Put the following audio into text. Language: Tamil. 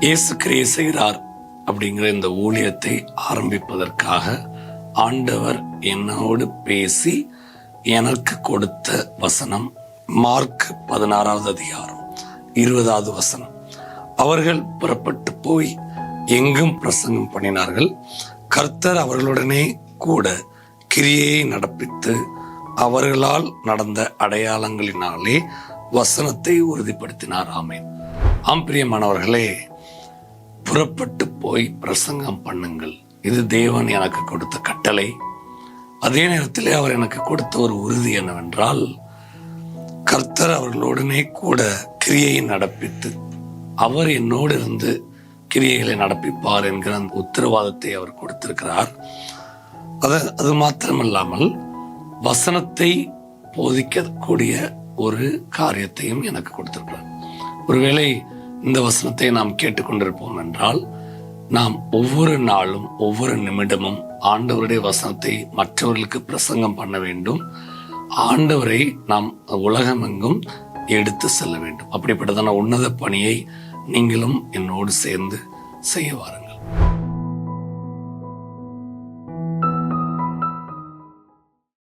இயேசு கிரியை செய்கிறார் அப்படிங்கிற இந்த ஊழியத்தை ஆரம்பிப்பதற்காக ஆண்டவர் என்னோடு பேசி எனக்கு கொடுத்த வசனம் மார்க் 16வது அதிகாரம் 20வது வசனம். அவர்கள் புறப்பட்டு போய் எங்கும் பிரசங்கம் பண்ணினார்கள். கர்த்தர் அவர்களுடனே கூட கிரியையை நடப்பித்து அவர்களால் நடந்த அடையாளங்களினாலே வசனத்தை உறுதிப்படுத்தினார். ஆமென். ஆம் பிரியமானவர்களே, புறப்பட்டு போய் பிரசங்கம் பண்ணுங்கள். இது தேவன் எனக்கு கொடுத்த கட்டளை. அதே நேரத்திலே அவர் எனக்கு கொடுத்த ஒரு உறுதி என்னவென்றால், கர்த்தர் அவர்களுடனே கூட கிரியை நடப்பித்து அவர் என்னோடு இருந்து கிரியைகளை நடப்பிப்பார் என்கிற அந்த உத்தரவாதத்தை அவர் கொடுத்திருக்கிறார். அது மாத்திரமல்லாமல் வசனத்தை போதிக்கக்கூடிய ஒரு காரியத்தையும் எனக்கு கொடுத்திருக்கிறார். ஒருவேளை இந்த வசனத்தை நாம் கேட்டுக்கொண்டிருப்போம் என்றால், நாம் ஒவ்வொரு நாளும் ஒவ்வொரு நிமிடமும் ஆண்டவருடைய வசனத்தை மற்றவர்களுக்கு பிரசங்கம் பண்ண வேண்டும். ஆண்டவரை நாம் உலகமெங்கும் எடுத்து செல்ல வேண்டும். அப்படிப்பட்டதான உன்னத பணியை நீங்களும் என்னோடு சேர்ந்து செய்ய வாருங்கள்.